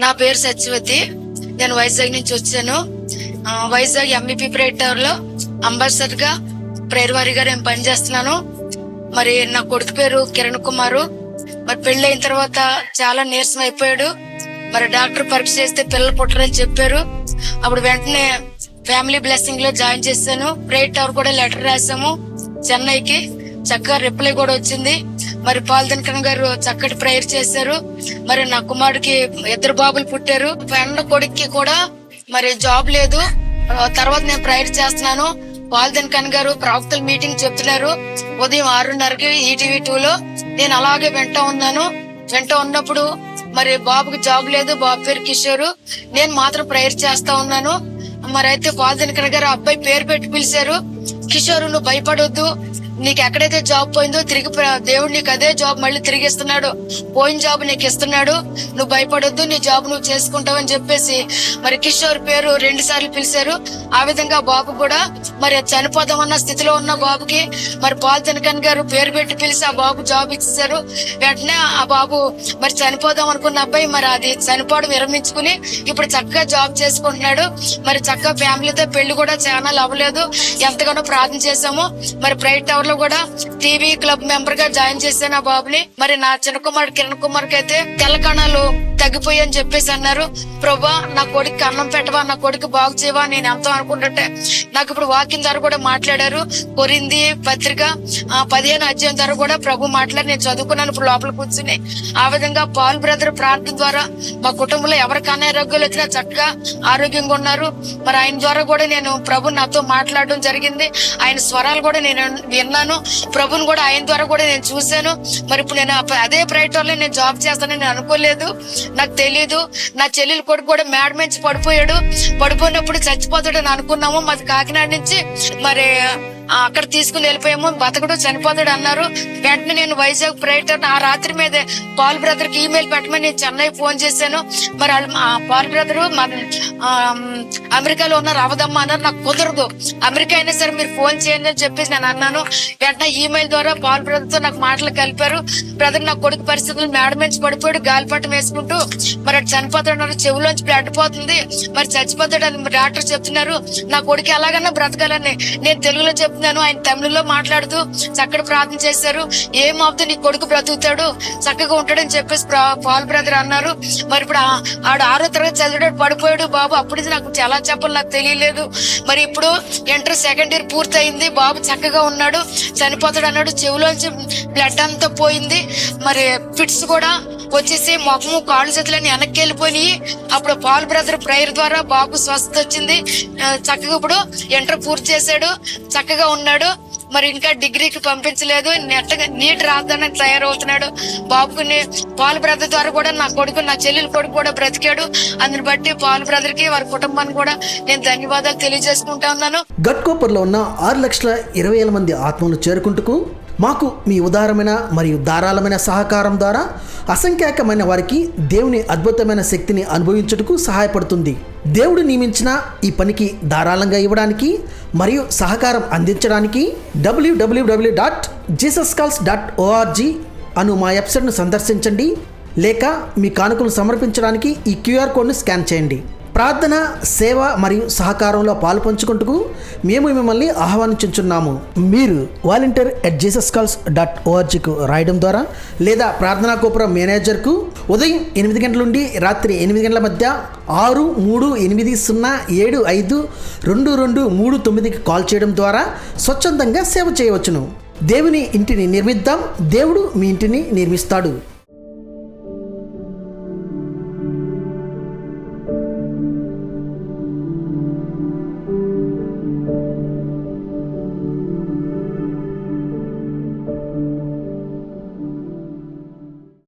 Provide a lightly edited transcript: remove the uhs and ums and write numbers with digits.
నా పేరు సత్యవతి. నేను వైజాగ్ నుంచి వచ్చాను. వైజాగ్ ఎంఈపీ ప్రేయర్ టవర్ లో అంబాసిడర్ గా ప్రేయర్ వారిగా నేను పనిచేస్తున్నాను. మరి నా కొడుకు పేరు కిరణ్ కుమారు. మరి పెళ్లి అయిన తర్వాత చాలా నీరసం అయిపోయాడు. మరి డాక్టర్ పరీక్ష చేస్తే పిల్లలు పుట్టరని చెప్పారు. అప్పుడు వెంటనే ఫ్యామిలీ బ్లెస్సింగ్ లో జాయిన్ చేశాను. ప్రేయర్ టవర్ కూడా లెటర్ రాసాము చెన్నైకి. చక్కగా రిప్లై కూడా వచ్చింది. మరి పాల్దన్కన్ గారు చక్కటి ప్రేయర్ చేశారు. మరి నా కుమారుడికి 2 బాబులు పుట్టారు. ఫ్రెండ్ కొడుక్కి కూడా మరి జాబ్ లేదు. తర్వాత నేను ప్రేయర్ చేస్తున్నాను. పాల్దన్కన్ గారు ప్రవక్తల మీటింగ్ చెప్తున్నారు ఉదయం 6:30కి ఈటీవీ 2లో. నేను అలాగే వింటా ఉన్నప్పుడు మరి బాబుకి జాబ్ లేదు. బాబు పేరు కిషోర్. నేను మాత్రం ప్రేయర్ చేస్తా ఉన్నాను. మరి అయితే పాల్దన్కన్ గారు అబ్బాయి పేరు పెట్టి పిలిచారు. కిషోర్, నువ్వు భయపడొద్దు, నీకు ఎక్కడైతే జాబ్ పోయిందో తిరిగి దేవుడు నీకు అదే జాబ్ మళ్ళీ తిరిగి ఇస్తున్నాడు. పోయిన జాబ్ నీకు ఇస్తున్నాడు, నువ్వు భయపడొద్దు, నీ జాబ్ నువ్వు చేసుకుంటావు అని చెప్పేసి మరి కిషోర్ పేరు 2 సార్లు పిలిచారు. ఆ విధంగా బాబు కూడా మరి చనిపోదామన్న స్థితిలో ఉన్న బాబుకి మరి పాల్దన్కన్ గారు పేరు పెట్టి పిలిచి ఆ బాబు జాబ్ ఇచ్చేసారు. వెంటనే ఆ బాబు మరి చనిపోదాం అనుకున్న అబ్బాయి మరి అది చనిపోవడం విరమించుకుని ఇప్పుడు చక్కగా జాబ్ చేసుకుంటున్నాడు. మరి చక్కగా ఫ్యామిలీతో పెళ్లి కూడా ఛానల్ అవ్వలేదు. ఎంతగానో ప్రార్థన చేశాము. మరి ప్రైవేట్ టవర్ లో కూడా టీవీ క్లబ్ మెంబర్ గా జాయిన్ చేశాను ఆ బాబుని. మరి నా చిన్న కుమారుడు కిరణ్ కుమార్ కి అయితే తెల్లకణాలు తగ్గిపోయి అని చెప్పేసి అన్నారు. ప్రభా, నా కొడుకు అన్నం పెట్టవా, నా కొడుకు బాగు చేయవా, నేను ఎంతో అనుకుంటుంటే నాకు ఇప్పుడు వాక్యం ద్వారా కూడా మాట్లాడారు. కొరింథీ పత్రిక 15వ అధ్యాయం ద్వారా కూడా ప్రభు మాట్లాడి నేను చదువుకున్నాను ఇప్పుడు లోపల కూర్చుని. ఆ విధంగా పాల్ బ్రదర్ ప్రార్థన ద్వారా మా కుటుంబంలో ఎవరికన్నా ఆరోగ్యాలు వచ్చినా చక్కగా ఆరోగ్యంగా ఉన్నారు. మరి ఆయన ద్వారా కూడా నేను ప్రభు నాతో మాట్లాడడం జరిగింది. ఆయన స్వరాలు కూడా నేను విన్నాను. ప్రభుని కూడా ఆయన ద్వారా కూడా నేను చూశాను. మరి ఇప్పుడు నేను అదే ప్రైవేట్ లో నేను జాబ్ చేస్తానని నేను అనుకోలేదు, నాకు తెలియదు. నా చెల్లెలు కొడుకు కూడా మేడ నుంచి పడిపోయినప్పుడు చచ్చిపోతాడని అనుకున్నాము. మాది కాకినాడ నుంచి మరి అక్కడ తీసుకుని వెళ్ళిపోయాము. బతకడు చనిపోతాడు అన్నారు. వెంటనే నేను వైజాగ్ ప్రైవేట్ ఆ రాత్రి మీదే పాల్ బ్రదర్ కి ఈమెయిల్ పెట్టమని నేను చెన్నై ఫోన్ చేశాను. మరి పాల్ బ్రదర్ అమెరికాలో ఉన్నారు, అవదమ్మా అన్నారు. నాకు కుదరదు, అమెరికా అయినా సరే మీరు ఫోన్ చేయండి అని చెప్పేసి నేను అన్నాను. వెంటనే ఈమెయిల్ ద్వారా పాల్ బ్రదర్ తో నాకు మాటలు కలిపారు. బ్రదర్, నా కొడుకు పరిస్థితులు మేడ నుంచి పడిపోయాడు, గాలిపటం వేసుకుంటూ మరి చనిపోతాడు, చెవులోంచి బ్లడ్ పోతుంది, మరి చచ్చిపోతాడు అని డాక్టర్ చెప్తున్నారు. నా కొడుకు ఎలాగన్నా బ్రతకాలని నేను తెలుగులో చెప్తున్నాను. ఆయన తమిళలో మాట్లాడుతూ చక్కటి ప్రార్థన చేశారు. ఏమవుతుంది, నీ కొడుకు బ్రతుకుతాడు, చక్కగా ఉంటాడని చెప్పేసి పాల్ బ్రదర్ అన్నారు. మరి ఇప్పుడు ఆడు 6వ తరగతి చదివాడు, పడిపోయాడు బాబు. అప్పుడు నాకు ఎలా చెప్పాలి నాకు తెలియలేదు. మరి ఇప్పుడు ఇంటర్ 2nd ఇయర్ పూర్తయింది. బాబు చక్కగా ఉన్నాడు, చనిపోతాడు అన్నాడు. చెవులోంచి బ్లడ్ అంతా పోయింది. మరి ఫిట్స్ కూడా వచ్చేసి మొఖము కాళ్ళు చేతులని వెనక్కి వెళ్ళిపోయి అప్పుడు పాల్ బ్రదర్ ప్రేయర్ ద్వారా బాబు స్వస్థత వచ్చింది. చక్కగా ఇప్పుడు ఇంటర్ పూర్తి చేశాడు, చక్కగా ఉన్నాడు. మరి ఇంకా డిగ్రీకి పంపించలేదు, నీట్ రాద్దానికి తయారవుతున్నాడు. బాబుని పాల్ బ్రదర్ ద్వారా కూడా నా కొడుకు, నా చెల్లెలు కొడుకు కూడా బ్రతికాడు. అందుని బట్టి పాల్ బ్రదర్ కి వారి కుటుంబానికి కూడా నేను ధన్యవాదాలు తెలియజేసుకుంటా ఉన్నాను. గట్కోపర్లో ఉన్న 6,20,000 మంది ఆత్మలు చేరుకుంటూ మాకు మీ ఉదారమైన మరియు ధారాళమైన సహకారం ద్వారా అసంఖ్యాకమైన వారికి దేవుని అద్భుతమైన శక్తిని అనుభవించుటకు సహాయపడుతుంది. దేవుడు నియమించిన ఈ పనికి ధారాళంగా ఇవ్వడానికి మరియు సహకారం అందించడానికి www.jesuscalls.org అను మా వెబ్సైట్ను సందర్శించండి. లేక మీ కానుకలు సమర్పించడానికి ఈ QR కోడ్ను స్కాన్ చేయండి. ప్రార్థన, సేవ మరియు సహకారంలో పాలుపంచుకుంటూ మేము మిమ్మల్ని ఆహ్వానించున్నాము. మీరు volunteer@jesuscalls.orgకు రాయడం ద్వారా లేదా ప్రార్థనా గోపురం మేనేజర్కు ఉదయం 8 గంటల నుండి రాత్రి 8 గంటల మధ్య 6380752239కి కాల్ చేయడం ద్వారా స్వచ్ఛందంగా సేవ చేయవచ్చును. దేవుని ఇంటిని నిర్మిద్దాం, దేవుడు మీ ఇంటిని నిర్మిస్తాడు.